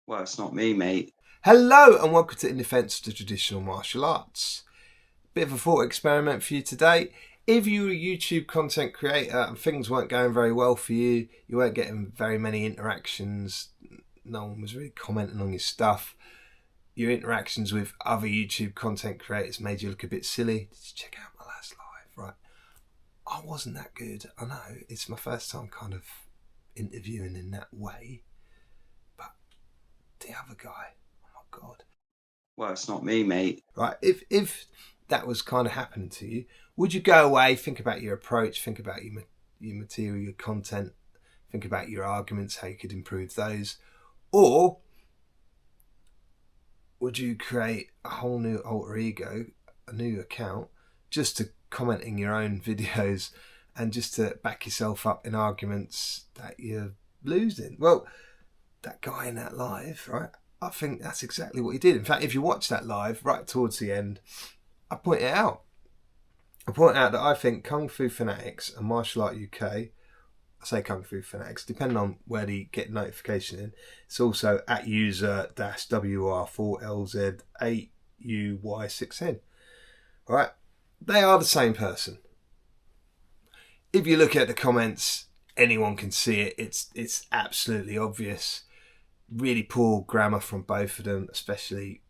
Well, it's not me, mate. Hello and welcome to In Defence of Traditional Martial Arts. Bit of a thought experiment for you today. If you were a YouTube content creator and things weren't going very well for you, you weren't getting very many interactions, no one was really commenting on your stuff, your interactions with other YouTube content creators made you look a bit silly, just check out my last live, right? I wasn't that good, I know, it's my first time kind of interviewing in that way, but the other guy, oh my God. Well, it's not me, mate. Right, if that was kind of happening to you, would you go away, think about your approach, think about your material, your content, think about your arguments, how you could improve those, or would you create a whole new alter ego, a new account, just to comment in your own videos and just to back yourself up in arguments that you're losing? Well, that guy in that live, right? I think that's exactly what he did. In fact, if you watch that live right towards the end, I point it out. I point out that I think Kung Fu Fanatics and Martial Art UK, I say Kung Fu Fanatics, depending on where they get notification in, it's also at user-WR4LZ8UY6N. All right, they are the same person. If you look at the comments, anyone can see it. It's absolutely obvious. Really poor grammar from both of them, especially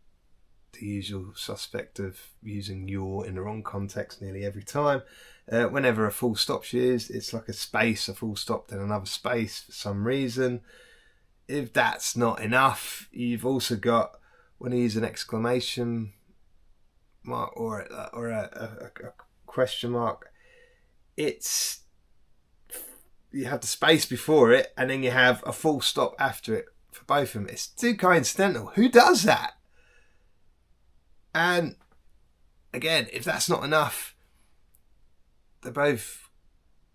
the usual suspect of using your in the wrong context nearly every time. Whenever a full stop's used, it's like a space, a full stop, then another space for some reason. If that's not enough, you've also got, when you use an exclamation mark or a question mark, it's, you have the space before it and then you have a full stop after it for both of them. It's too coincidental. Who does that? And again, if that's not enough, they both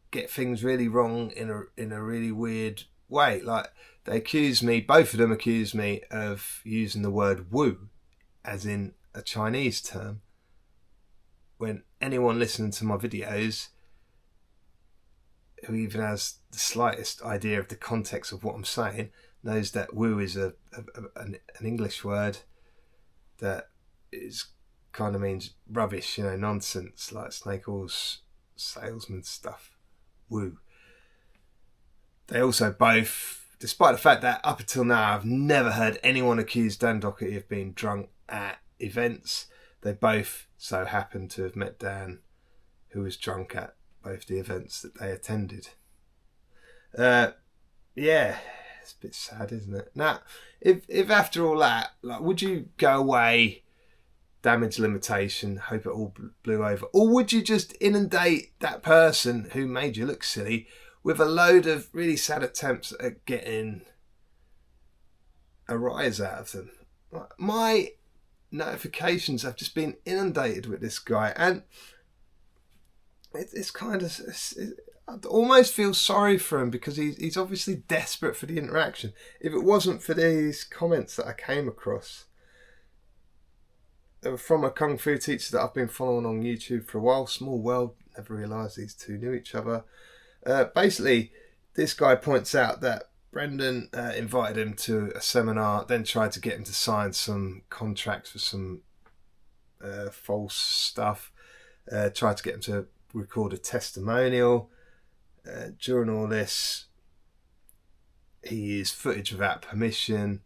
get things really wrong in a really weird way. Like, they accuse me, both of them accuse me of using the word woo as in a Chinese term, when anyone listening to my videos who even has the slightest idea of the context of what I'm saying knows that woo is an English word that is kind of means rubbish, nonsense, like snake oil salesman stuff. Woo. They also both, despite the fact that up until now I've never heard anyone accuse Dan Doherty of being drunk at events, they both so happen to have met Dan, who was drunk at both the events that they attended. Yeah, it's a bit sad, isn't it? Now, if after all that, like, would you go away, damage limitation, hope it all blew over, or would you just inundate that person who made you look silly with a load of really sad attempts at getting a rise out of them? My notifications have just been inundated with this guy, and it's kind of, I almost feel sorry for him because he's obviously desperate for the interaction. If it wasn't for these comments that I came across, they were from a kung fu teacher that I've been following on YouTube for a while. Small world, never realised these two knew each other. Basically, this guy points out that Brendan invited him to a seminar, then tried to get him to sign some contracts for some false stuff, tried to get him to record a testimonial. During all this, he used footage without permission.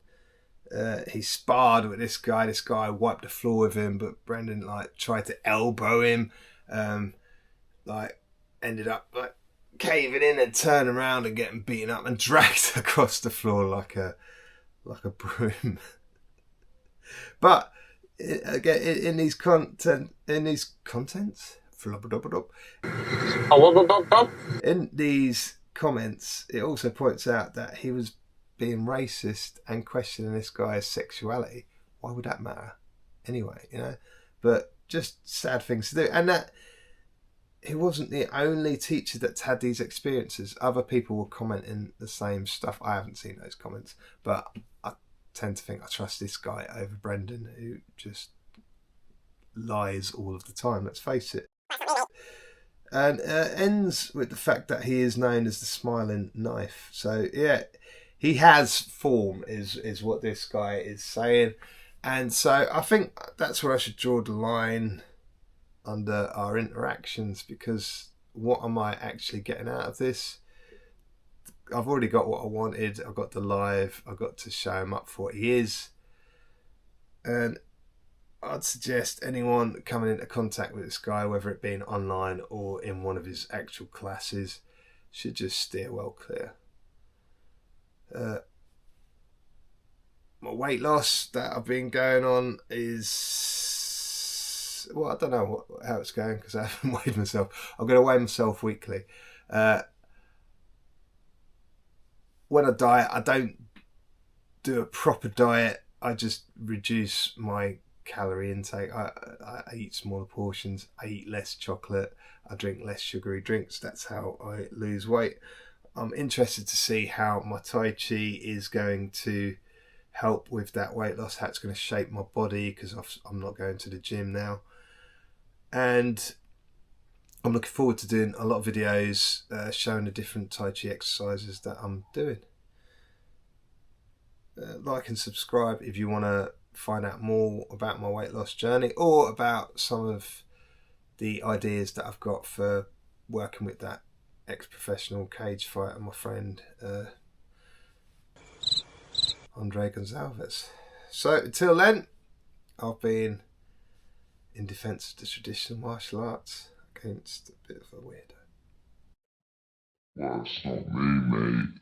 He sparred with this guy. This guy wiped the floor with him, but Brendan tried to elbow him. Ended up caving in and turning around and getting beaten up and dragged across the floor like a broom. But again, in these contents, in these comments, it also points out that he was being racist and questioning this guy's sexuality. Why would that matter anyway, But just sad things to do. And that he wasn't the only teacher that's had these experiences. Other people were commenting the same stuff. I haven't seen those comments, but I tend to think I trust this guy over Brendan, who just lies all of the time, let's face it. And ends with the fact that he is known as the Smiling Knife. So yeah, he has form, is what this guy is saying. And so I think that's where I should draw the line under our interactions, because what am I actually getting out of this? I've already got what I wanted. I got the live. I got to show him up for what he is. And I'd suggest anyone coming into contact with this guy, whether it be online or in one of his actual classes, should just steer well clear. My weight loss that I've been going on is, well, I don't know how it's going because I haven't weighed myself. I'm going to weigh myself weekly. When I diet, I don't do a proper diet. I just reduce my calorie intake. I eat smaller portions. I eat less chocolate. I drink less sugary drinks. That's how I lose weight. I'm interested to see how my Tai Chi is going to help with that weight loss, how it's going to shape my body, because I'm not going to the gym now. And I'm looking forward to doing a lot of videos showing the different Tai Chi exercises that I'm doing. Like and subscribe if you want to find out more about my weight loss journey or about some of the ideas that I've got for working with that ex-professional cage fighter, my friend Andre Gonzalez. So until then, I've been in defence of the traditional martial arts against a bit of a weirdo. Well, it's not me, mate.